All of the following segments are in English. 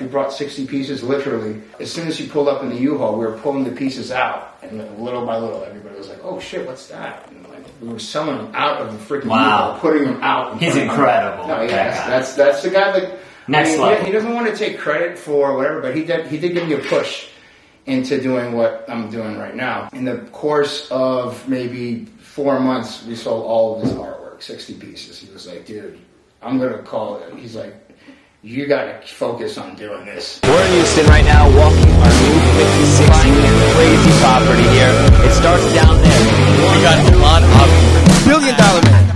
He brought 60 pieces, literally. As soon as he pulled up in the U-Haul, we were pulling the pieces out, and little by little, everybody was like, "Oh shit, what's that?" And like, we were selling them out of the freaking U-Haul, putting them out. He's incredible. No, yes, that's the guy that. Next level. He doesn't want to take credit for whatever, but he did give me a push into doing what I'm doing right now. In the course of maybe 4 months, we sold all of his artwork, 60 pieces. He was like, "Dude, I'm going to call it." He's like, "You got to focus on doing this." We're in Houston right now, walking our new 56 unit crazy property here. It starts down there. We got Allon, $1 billion man.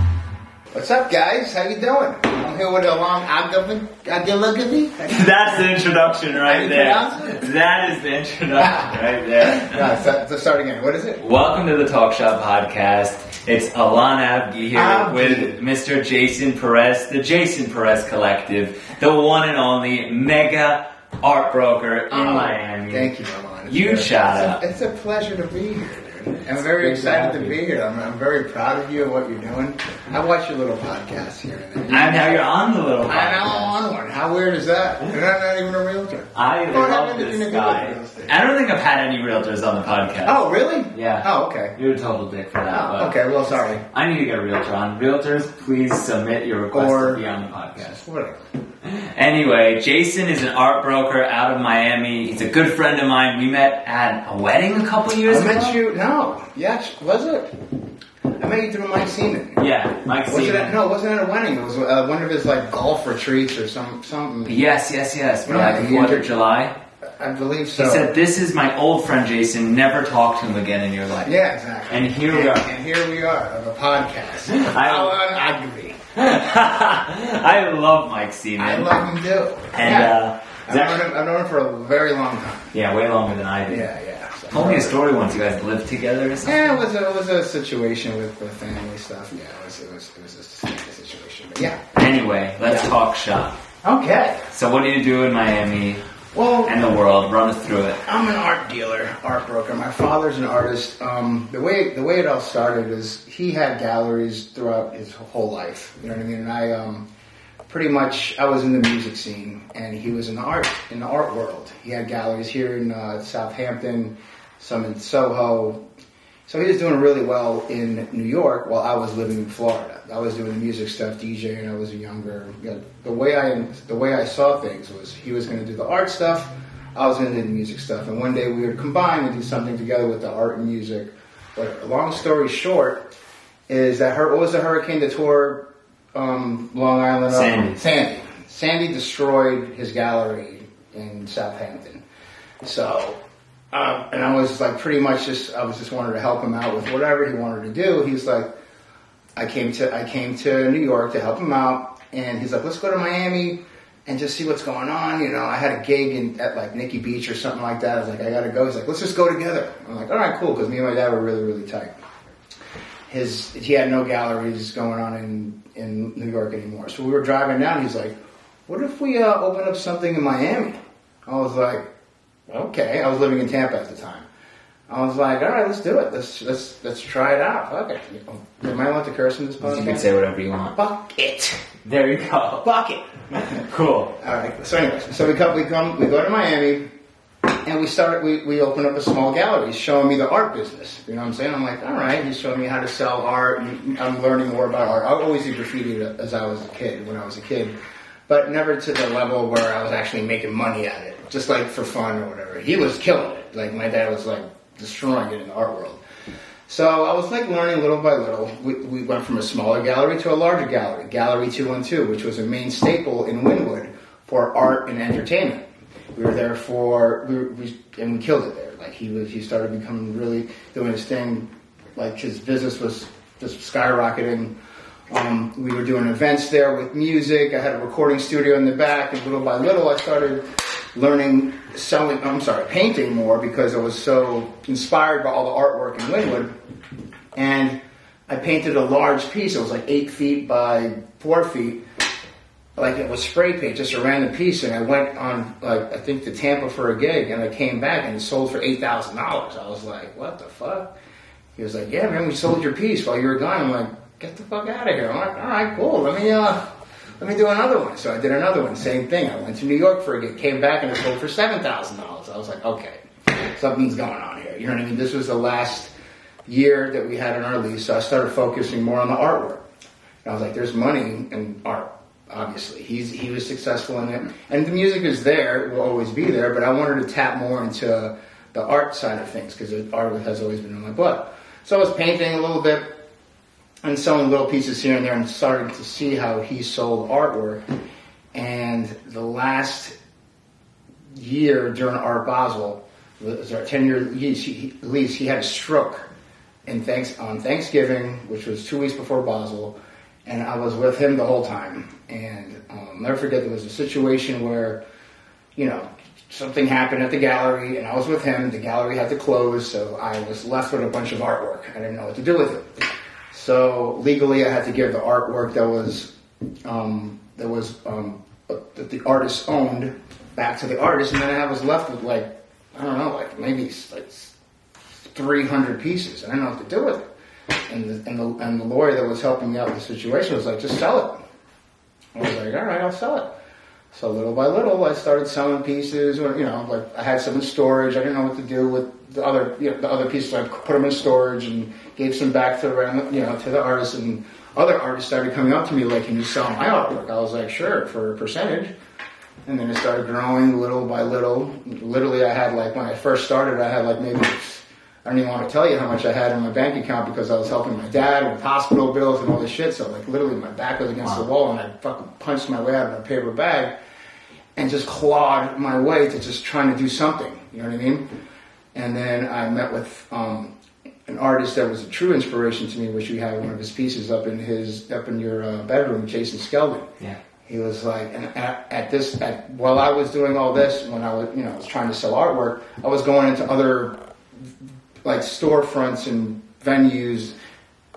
What's up, guys? How you doing? I'm here with Allon, Avgi. That's the introduction right there. That is the introduction right there. Let's start again. What is it? Welcome to the Talk Shop podcast. It's Allon Avgi here with Mr. Jason Perez, the Jason Perez Collective, the one and only mega art broker in Miami. Thank you, Allon. Huge shout out. It's a pleasure to be here. I'm very excited to be here. I'm very proud of you and what you're doing. I watch your little podcast here and there. And now you're on the little podcast. I know I'm on one. How weird is that? You're not even a realtor. I love this guy. I don't think I've had any realtors on the podcast. Oh, really? Yeah. Oh, okay. You're a total dick for that. Oh, okay, well, sorry. I need to get a realtor on. Realtors, please submit your request to be on the podcast. Whatever. Anyway, Jason is an art broker out of Miami. He's a good friend of mine. We met at a wedding a couple years ago. I met you, no. Yes, was it? I met you through Mike Seaman. Yeah, Mike Seaman. No, it wasn't at a wedding. It was one of his like golf retreats or something. Yes. But like 4th of July. I believe so. He said, "This is my old friend Jason. Never talk to him again in your life." Yeah, exactly. And here we are. And here we are on a podcast. Allon. I love Mike Seaman. I love him too. And I've known him for a very long time. Yeah, way longer than I did. Yeah. So, told me a story once. You guys lived together or something. Yeah, it was a situation with family stuff. Yeah, it was a situation. But yeah. Anyway, let's talk shop. Okay. So what do you do in Miami? Well, and the world, run us through it. I'm an art dealer, art broker. My father's an artist. The way it all started is he had galleries throughout his whole life. You know what I mean? And I was in the music scene, and he was in the art world. He had galleries here in Southampton, some in Soho. So he was doing really well in New York while I was living in Florida. I was doing the music stuff, DJing. I was younger. The way I saw things was he was going to do the art stuff. I was going to do the music stuff. And one day we would combine and do something together with the art and music. But long story short is that what was the hurricane that tore Long Island? Sandy destroyed his gallery in Southampton. So. And I was like pretty much I was just wanted to help him out with whatever he wanted to do. He's like, I came to New York to help him out, and he's like, let's go to Miami and just see what's going on. You know, I had a gig at like Nikki Beach or something like that. I was like, I gotta go. He's like, let's just go together. I'm like, all right, cool, because me and my dad were really, really tight. He had no galleries going on in New York anymore. So we were driving down. He's like, what if we open up something in Miami? I was like, okay. I was living in Tampa at the time. I was like, all right, let's do it. Let's try it out. Fuck it. Am I allowed to curse in this podcast? You can say whatever you want. Fuck it. There you go. Fuck it. Cool. All right. So anyways, we go to Miami, and we open up a small gallery. He's showing me the art business. You know what I'm saying? I'm like, all right. He's showing me how to sell art, and I'm learning more about art. I always did graffiti when I was a kid, but never to the level where I was actually making money at it, just like for fun or whatever. He was killing it. Like my dad was like destroying it in the art world. So I was like learning little by little. We went from a smaller gallery to a larger gallery, Gallery 212, which was a main staple in Wynwood for art and entertainment. We were there and we killed it there. Like he started becoming really doing his thing. Like his business was just skyrocketing. We were doing events there with music. I had a recording studio in the back, and little by little I started painting more because I was so inspired by all the artwork in Wynwood. And I painted a large piece. It was like 8 feet by 4 feet. Like it was spray paint, just a random piece. And I went on, I think to Tampa for a gig, and I came back and it sold for $8,000. I was like, what the fuck? He was like, yeah, man, we sold your piece while you were gone. I'm like, get the fuck out of here. I'm like, all right, cool. let me do another one. So I did another one, same thing. I went to New York for a gig, came back and it sold for $7,000. I was like, okay, something's going on here. You know what I mean? This was the last year that we had in our lease, so I started focusing more on the artwork. And I was like, there's money in art, obviously. He was successful in it. And the music is there, it will always be there, but I wanted to tap more into the art side of things because art has always been in my blood. So I was painting a little bit and selling little pieces here and there and started to see how he sold artwork. And the last year during Art Basel, it was our 10-year lease, he had a stroke on Thanksgiving, which was 2 weeks before Basel, and I was with him the whole time. And I'll never forget, there was a situation where, you know, something happened at the gallery, and I was with him. The gallery had to close, so I was left with a bunch of artwork. I didn't know what to do with it. So legally, I had to give the artwork that the artist owned back to the artist, and then I was left with maybe 300 pieces. I didn't know what to do with it. And the lawyer that was helping me out with the situation was like, just sell it. I was like, all right, I'll sell it. So little by little, I started selling pieces, or, you know, like I had some in storage. I didn't know what to do with the other pieces. I put them in storage and gave some back to the artists. And other artists started coming up to me like, can you sell my artwork? I was like, sure, for a percentage. And then it started growing little by little. Literally, I had when I first started, I had maybe, I don't even want to tell you how much I had in my bank account because I was helping my dad with hospital bills and all this shit. So literally my back was against the wall and I fucking punched my way out of a paper bag and just clawed my way to just trying to do something. You know what I mean? And then I met with an artist that was a true inspiration to me, which we had one of his pieces up in your bedroom, Jason Skeldon. Yeah. He was like, and while I was doing all this, when I was trying to sell artwork, I was going into other storefronts and venues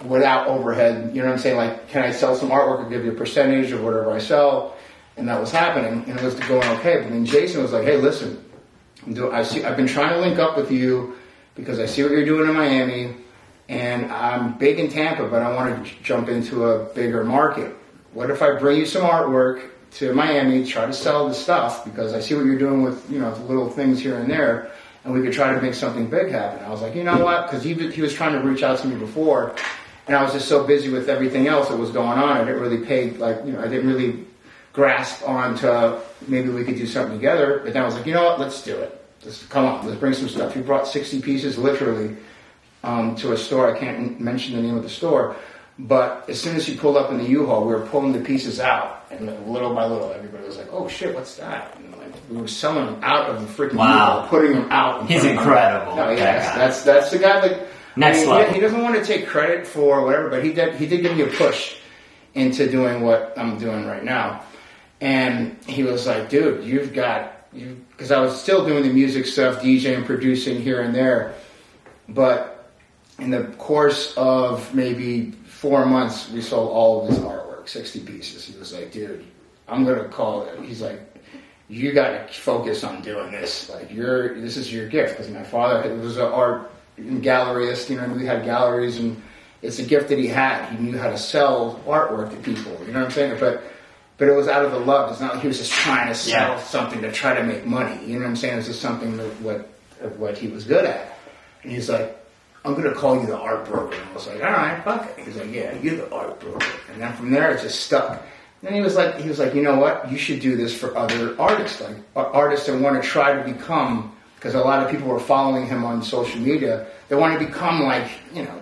without overhead. You know what I'm saying? Like, can I sell some artwork and give you a percentage of whatever I sell? And that was happening, and it was going okay. But then Jason was like, hey, listen, I've been trying to link up with you because I see what you're doing in Miami, and I'm big in Tampa, but I want to jump into a bigger market. What if I bring you some artwork to Miami, try to sell the stuff, because I see what you're doing with, little things here and there, and we could try to make something big happen. I was like, you know what? Because he was trying to reach out to me before, and I was just so busy with everything else that was going on. I didn't really I didn't really grasp onto maybe we could do something together. But then I was like, you know what? Let's do it. Come on, let's bring some stuff. He brought 60 pieces, literally, to a store. I can't mention the name of the store. But as soon as he pulled up in the U-Haul, we were pulling the pieces out, and little by little, everybody was like, "Oh shit, what's that?" And we were selling them out of the freaking U-Haul, putting them out. He's incredible. No, yes, that's the guy. Next level. He doesn't want to take credit for whatever, but he did give me a push into doing what I'm doing right now. And he was like, "Dude, because I was still doing the music stuff, DJing, producing here and there, but in the course of maybe 4 months, we sold all of his artwork, 60 pieces. He was like, dude, I'm going to call it. He's like, you got to focus on doing this. This is your gift. Because my father was an art galleryist, we had galleries, and it's a gift that he had. He knew how to sell artwork to people, you know what I'm saying? But it was out of the love. It's not like he was just trying to sell something to try to make money. You know what I'm saying? It's just something that what he was good at. And he's like, I'm going to call you the art broker. And I was like, all right, fuck it. He's like, yeah, you're the art broker. And then from there, it just stuck. And then he was like, you know what? You should do this for other artists, artists that want to try to become, because a lot of people were following him on social media. They want to become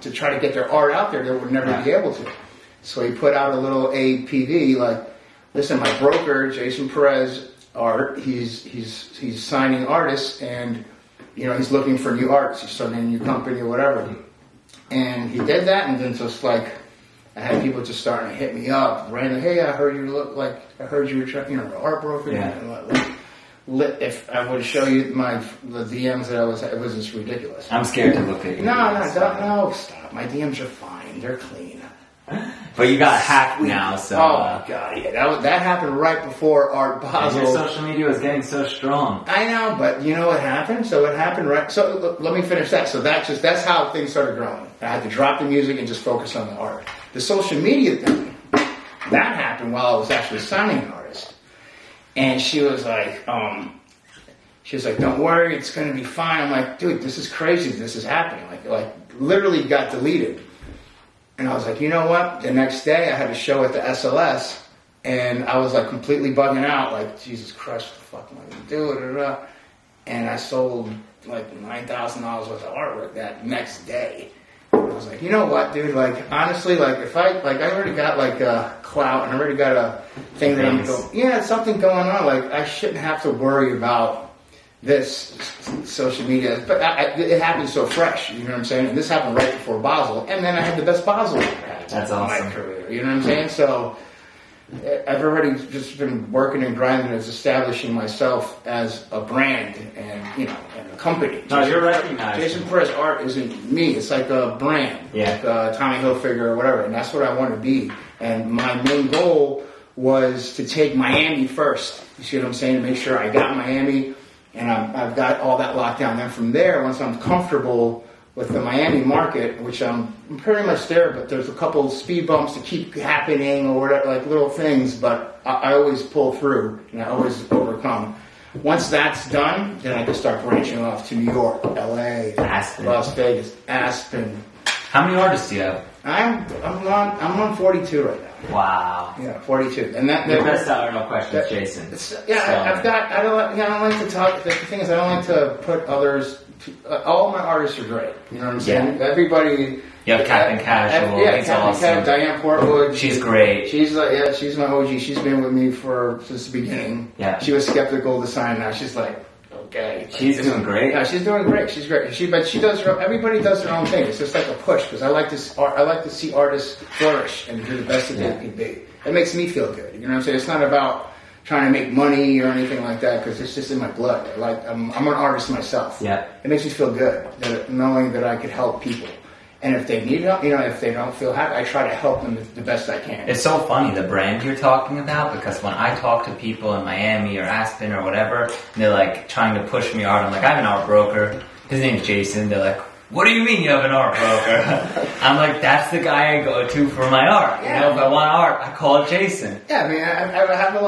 to try to get their art out there. They would never be able to. So he put out a little APV, listen, my broker, Jason Perez Art, he's signing artists, and he's looking for new artists. He's starting a new company or whatever. And he did that, and then just I had people just starting to hit me up. Random, hey, I heard you were trying, an art broker. Yeah. If I would show you the DMs that it was just ridiculous. I'm scared to look at you. No, stop. My DMs are fine. They're clean. But you got hacked now, so... Oh, my God, yeah. That happened right before Art Basel. Your social media was getting so strong. I know, but you know what happened? So it happened right... So let me finish that. So that's how things started growing. I had to drop the music and just focus on the art. The social media thing that happened while I was actually signing an artist. And she was like, don't worry, it's going to be fine. I'm like, dude, this is crazy. This is happening. Like literally got deleted. And I was like, you know what? The next day I had a show at the SLS, and I was like completely bugging out. Like, Jesus Christ, what the fuck am I going to do? And I sold like $9,000 worth of artwork that next day. And I was like, you know what, dude? Like, honestly, like if I already got like a clout, and I already got a thing that I'm going, something going on. Like, I shouldn't have to worry about this social media, but it happened so fresh, you know what I'm saying? And this happened right before Basel, and then I had the best Basel I've had That's in awesome. my career, you know what I'm saying? So I've already just been working and grinding as establishing myself as a brand and, and a company. No, you're recognized. Jason Perez Art isn't me, it's like a brand, like Tommy Hilfiger or whatever, and that's what I want to be. And my main goal was to take Miami first, you see what I'm saying? To make sure I got Miami. And I've got all that locked down. Then from there, once I'm comfortable with the Miami market, which I'm pretty much there, but there's a couple speed bumps that keep happening or whatever, like little things, but I always pull through and I always overcome. Once that's done, then I can start branching off to New York, LA, Aspen. Las Vegas, Aspen. How many artists do you have? I'm on 42 right now. Wow. Yeah, 42. And that Your best seller, no questions, Jason. I don't like to talk. The thing is, I don't like to put others. All my artists are great. You know what I'm saying? Yeah. Everybody. You have Captain Casual. It's awesome. Captain, Diane Portwood. She's great. She's she's my OG. She's been with me since the beginning. Yeah. She was skeptical to sign. Now she's like, okay. She's doing great. Yeah, she's doing great. She's great. But she does. Everybody does their own thing. It's just like a push because I like to see artists flourish and do the best that they can be. It makes me feel good. You know what I'm saying? It's not about trying to make money or anything like that because it's just in my blood. I'm an artist myself. Yeah. It makes me feel good knowing that I could help people. And if they need help, if they don't feel happy, I try to help them the best I can. It's so funny, the brand you're talking about, because when I talk to people in Miami or Aspen or whatever, and they're like trying to push me art, I'm like, I have an art broker. His name's Jason. They're like, what do you mean you have an art broker? I'm like, that's the guy I go to for my art. Yeah. If I want art, I call Jason. Yeah, I mean, I have a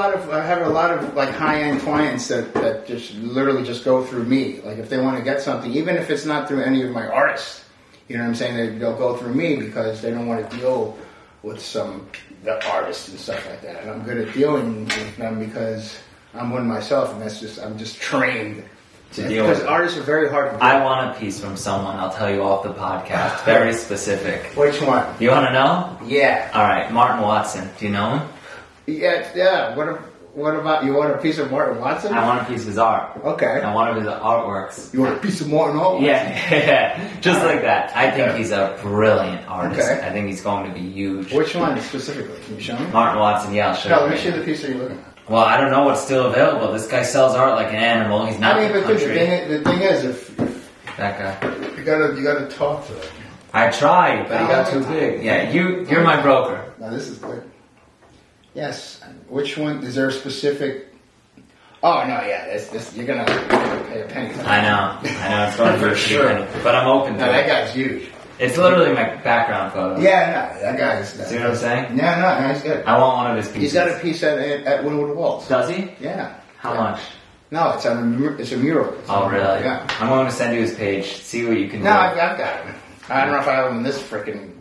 lot of like high-end clients that just literally just go through me. Like if they want to get something, even if it's not through any of my artists, you know what I'm saying? They'll go through me because they don't want to deal with the artists and stuff like that. And I'm good at dealing with them because I'm one myself, and I'm just trained. To deal with. Because artists are very hard to deal I want a piece from someone, I'll tell you off the podcast. Very specific. Which one? You want to know? Yeah. All right, Martin Watson. Do you know him? Yeah. What about, you want a piece of Martin Watson? I want a piece of his art. Okay. And one of his artworks. You want a piece of Martin Watson? Yeah. Just like that. I think he's a brilliant artist. Okay. I think he's going to be huge. Which one specifically? Can you show me? Martin Watson, yeah, I'll show you. No, let me see the piece that you're looking at. Well, I don't know what's still available. This guy sells art like an animal. He's not in the because country. the thing is, if That guy. you gotta talk to him. I tried, but he got too big. Yeah, you're my broker. Now this is good. Yes. Which one? Is there a specific? Oh no, yeah. This you're gonna pay a penny. I know. It's going for sure. But I'm open to No, it. that guy's huge. It's literally my background photo. Yeah, no, that guy's. See what I'm saying? Yeah, no, he's good. I want one of his pieces. He's got a piece at Wynwood Waltz. Does he? Yeah. How much? No, it's a mural. Oh, really? Yeah. I'm going to send you his page. See what you can No, do. I've got him. I don't know if I have him in this freaking.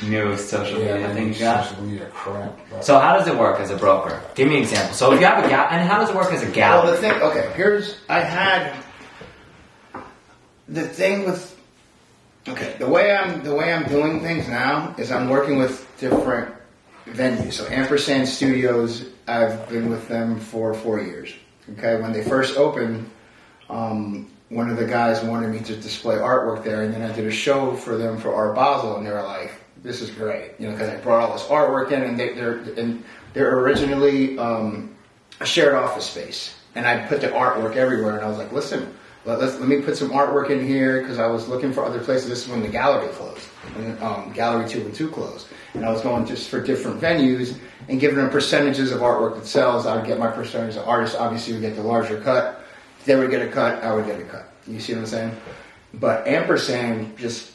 New social media thing you got. Social media crap. But. So how does it work as a broker? Give me an example. So if you have a gal, and how does it work as a gallery? Well, the thing. Okay, the way I'm doing things now is I'm working with different venues. So Ampersand Studios, I've been with them for 4 years. Okay, when they first opened, one of the guys wanted me to display artwork there, and then I did a show for them for Art Basel, and they were like, "This is great," because I brought all this artwork in, and they're originally a shared office space, and I put the artwork everywhere, and I was like, "Listen, let me put some artwork in here," because I was looking for other places. This is when the gallery closed, and Gallery 2 and 2 closed, and I was going just for different venues and giving them percentages of artwork that sells. I would get my percentage. The artist obviously would get the larger cut. They would get a cut, I would get a cut. You see what I'm saying? But Ampersand just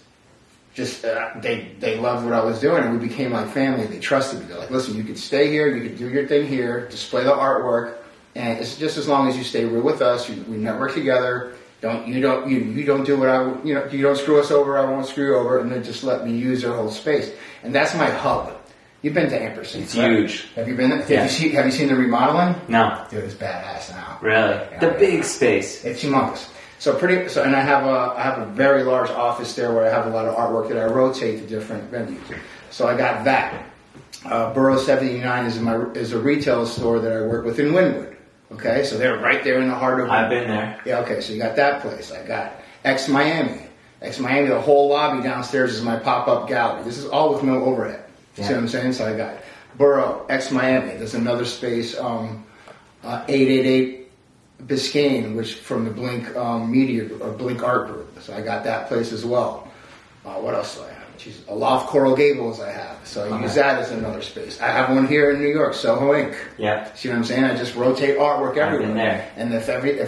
just they loved what I was doing, and we became like family. They trusted me. They're like, listen, you can stay here, you can do your thing here, display the artwork, and it's just as long as you stay with us. We network together. You don't do what you don't screw us over. I won't screw you over, and then just let me use their whole space. And that's my hub. You've been to Ampersand. It's huge. Have you been there? Yeah. Have you seen the remodeling? No. Dude, it's badass now. Really? Yeah, The big space. It's humongous. And I have a very large office there where I have a lot of artwork that I rotate to different venues. So I got that. Borough 79 is a retail store that I work with in Wynwood. Okay, so they're right there in the heart of. I've been there. Yeah. Okay, so you got that place. I got X Miami. The whole lobby downstairs is my pop-up gallery. This is all with no overhead. You see what I'm saying? So I got Borough, X Miami. There's another space, 888 Biscayne, which from the Blink Media or Blink Art Group. So I got that place as well. What else do I have? A Loft Coral Gables I have. So I use that as another space. I have one here in New York, Soho Inc. Yeah. See what I'm saying? I just rotate artwork everywhere. I've been there. And if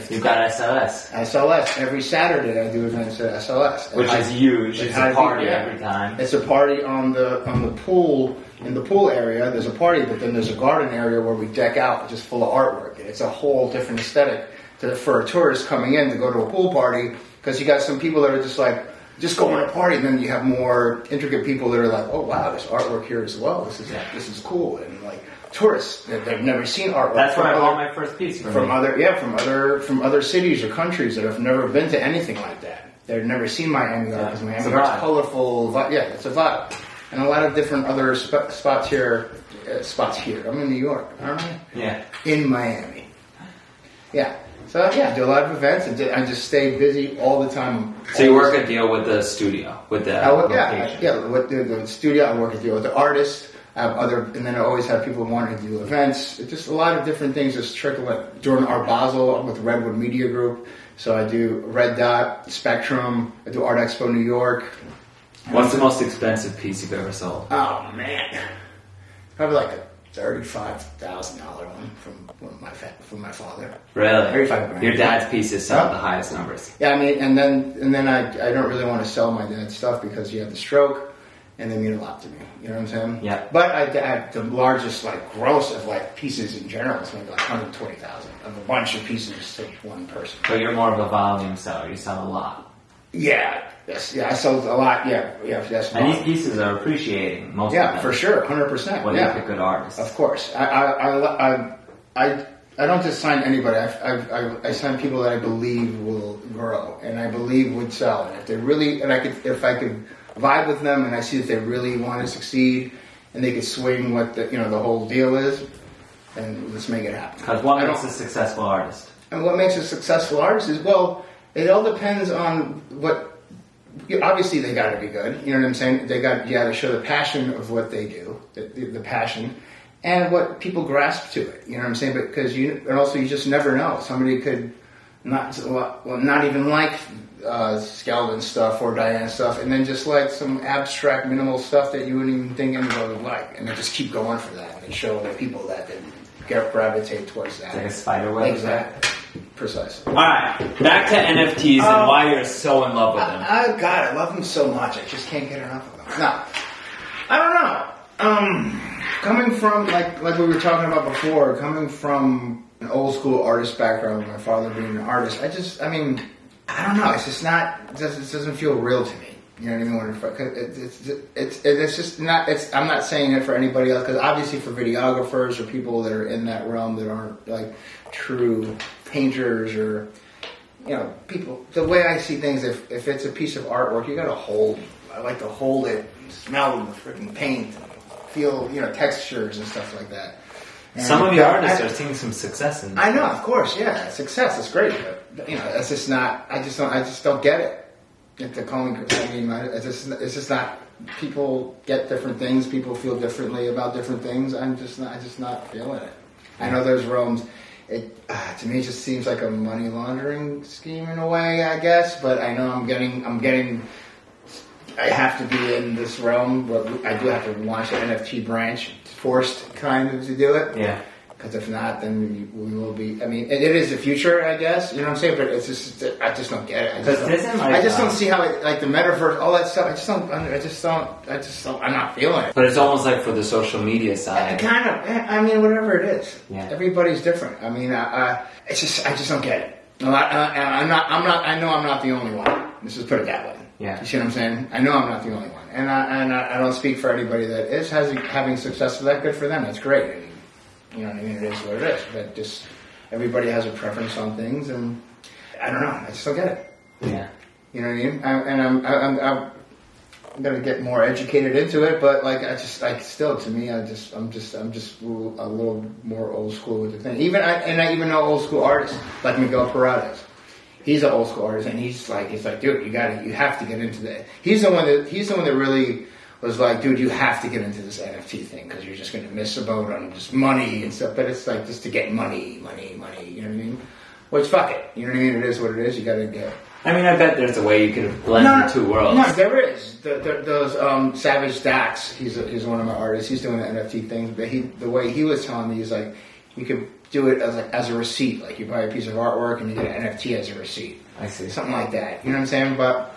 You've got SLS. SLS. Every Saturday I do events at SLS. Which is huge. It's a party every time. It's a party on the pool. In the pool area, there's a party, but then there's a garden area where we deck out just full of artwork. And it's a whole different aesthetic for a tourist coming in to go to a pool party, because you got some people that are just going to party, and then you have more intricate people that are like, oh wow, there's artwork here as well. This is cool. And like tourists, they've never seen artwork. That's where I bought my first piece from other cities or countries that have never been to anything like that. They've never seen Miami art, because Miami art's colorful. It's a vibe. And a lot of different other spots here. I'm in New York, aren't I? Yeah. In Miami. Yeah. So I do a lot of events, and I just stay busy all the time. So you work a deal with the studio, with the location. With the studio, I work a deal with the artist. I have and then I always have people wanting to do events. It's just a lot of different things just trickle in. During Art Basel with Redwood Media Group, so I do Red Dot, Spectrum. I do Art Expo New York. What's the most expensive piece you've ever sold? Oh man, probably like a $35,000 one from my father. Really? 35 grand. Your dad's pieces sell the highest numbers. Yeah, I mean, and then I don't really want to sell my dad's stuff because he had the stroke, and they mean a lot to me. You know what I'm saying? Yeah. But I have the largest gross of pieces in general is maybe 120,000 of a bunch of pieces to one person. But you're more of a volume seller. You sell a lot. Yeah. Yes. Yeah. I sold a lot. Yeah. Yes. And these pieces are appreciating most of them. Yeah, for sure, 100%. When you pick good artists. Of course. I don't just sign anybody. I sign people that I believe will grow and I believe would sell. And if they really, if I could vibe with them and I see that they really want to succeed and they could swing what the whole deal is, then let's make it happen. Because what makes a successful artist? And what makes a successful artist is, well, it all depends on what. Obviously, they got to be good. You know what I'm saying? You got to show the passion of what they do, the passion, and what people grasp to it. You know what I'm saying? Because you just never know. Somebody could not even like Skeldon stuff or Diana stuff, and then just like some abstract, minimal stuff that you wouldn't even think anybody would like, and they just keep going for that. And they show the people that they gravitate towards that. It's like a spider web. Exactly. Precisely. Alright, back to NFTs and why you're so in love with them. I love them so much. I just can't get enough of them. No, I don't know. Coming from, like we were talking about before, coming from an old school artist background, my father being an artist, I don't know. It's just not, it doesn't feel real to me. You know what I mean? It's just not, I'm not saying it for anybody else, because obviously for videographers or people that are in that realm that aren't like true painters or, people, the way I see things, if it's a piece of artwork, you gotta I like to hold it, smell the freaking paint, feel, textures and stuff like that. And some of the artists are seeing some success in this. I know, of course, yeah, success is great, but, it's just not, I just don't get it. It's just not, people get different things, people feel differently about different things, I'm just not feeling it. I know there's realms. To me, it just seems like a money laundering scheme in a way, I guess. But I know I have to be in this realm, but I do have to launch an NFT branch, forced kind of to do it. Yeah. Because if not, then we will be. I mean, it is the future, I guess. You know what I'm saying? But it's just, I just don't get it. I just don't see how it, like the metaverse, all that stuff. I just don't. I'm not feeling it. But it's almost like for the social media side. Kind of. I mean, whatever it is. Yeah. Everybody's different. I mean, I just don't get it. I know I'm not the only one. Let's just put it that way. Yeah. You see what I'm saying? I know I'm not the only one, and I don't speak for anybody that is having success with that. Good for them. That's great. And, you know what I mean? It is what it is. But just everybody has a preference on things, and I don't know. I just don't get it. Yeah. You know what I mean? I'm gonna get more educated into it, but like I'm just a little more old school with the thing. I even know old school artists like Miguel Perez. He's an old school artist, and he's like, dude, you have to get into that. He's the one that really was like, dude, you have to get into this NFT thing because you're just going to miss a boat on just money and stuff. But it's like just to get money. You know what I mean? Which fuck it. You know what I mean? It is what it is. You got to get. I mean, I bet there's a way you could blend the two worlds. No, there is. Those Savage Dax. He's one of my artists. He's doing the NFT thing. But the way he was telling me, he's like, you could do it as a receipt. Like you buy a piece of artwork and you get an NFT as a receipt. I see. Something like that. You know what I'm saying? But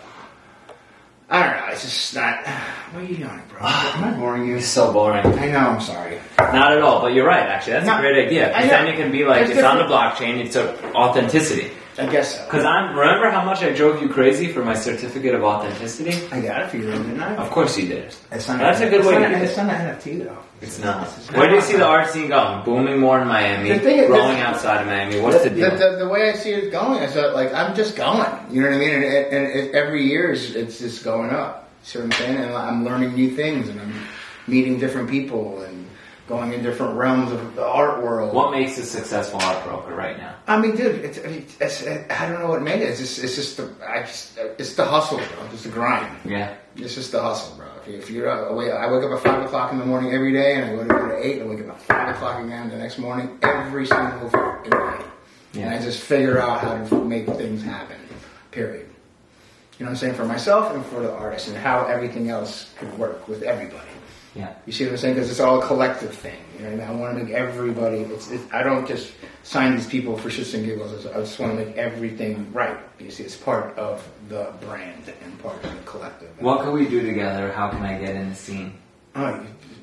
I don't know. It's just not. What are you doing, bro? Am I boring you? It's so boring. I know. I'm sorry. Not at all. But you're right. Actually, that's a great idea. Because then it can be like it's on the blockchain. It's authenticity. I guess so. Because remember how much I drove you crazy for my certificate of authenticity? I got it for you, didn't I? Of course you did. That's a good way to do it. It's not an NFT though. It's not. Where do you see the art scene going? Booming more in Miami, growing outside of Miami. What's the deal? The way I see it going is that like I'm just going. You know what I mean? And every year it's just going up. See what I'm saying? And I'm learning new things, and I'm meeting different people, and going in different realms of the art world. What makes a successful art broker right now? I mean, dude, it's I don't know what made it. It's just the hustle, bro. It's the grind. Yeah. It's just the hustle, bro. If you're away, I wake up at 5 o'clock in the morning every day, and I go to bed at 8. I wake up at 5 o'clock again the next morning, every single fucking day. Yeah. And I just figure out how to make things happen. Period. You know what I'm saying? For myself and for the artist, and how everything else could work with everybody. Yeah. You see what I'm saying? Because it's all a collective thing. You know what I mean? I want to make everybody. I don't just sign these people for shits and giggles. I just want to make everything right. You see, it's part of the brand and part of the collective. What can we do together? How can I get in the scene? Oh,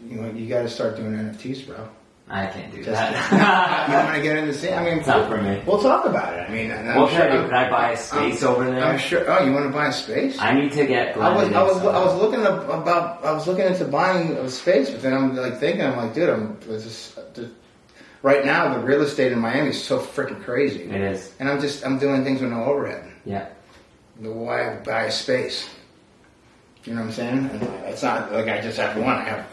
you got to start doing NFTs, bro. I can't do that. You want to get in the scene? I mean, it's not for me. We'll talk about it. I mean, what can I do? Can I buy a space over there? I'm sure. Oh, you want to buy a space? I need to get. I was looking into buying a space, but then I'm like thinking, dude, right now the real estate in Miami is so freaking crazy. It is, and I'm doing things with no overhead. Yeah. Why buy a space? You know what I'm saying? And it's not like I just have one. I have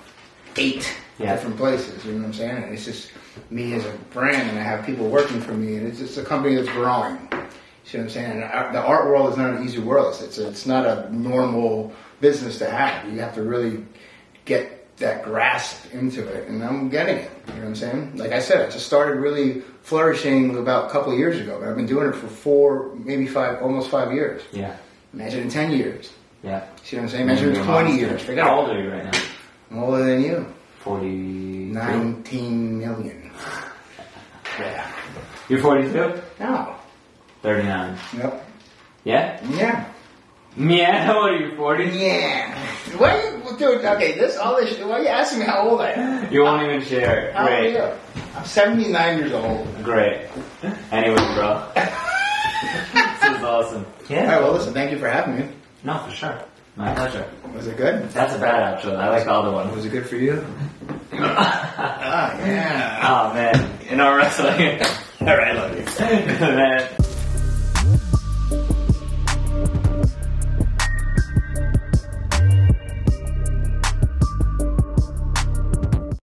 8 different places. You know what I'm saying? And it's just me as a brand, and I have people working for me, and it's just a company that's growing. You see what I'm saying? And the art world is not an easy world. It's not a normal business to have. You have to really get that grasp into it, and I'm getting it. You know what I'm saying? Like I said, I just started really flourishing about a couple of years ago, but I've been doing it for 4, maybe 5, almost 5 years. Yeah. Imagine in 10 years. Yeah. See what I'm saying? Imagine in 20 years. How old are you right now? I'm older than you. 19 million. Yeah. You're 42? No. 39. Yep. Yeah? Yeah. Yeah, what are you, 40? Yeah. Dude, okay, why are you asking me how old I am? You won't even share. How old are you? I'm 79 years old. Great. Anyway, bro. This is awesome. Yeah. Alright, well listen, thank you for having me. No, for sure. My pleasure. Was it good? That's a bad outro. I like the other one. Was it good for you? Yeah. Oh, man. In our wrestling. Alright, I love you. Man.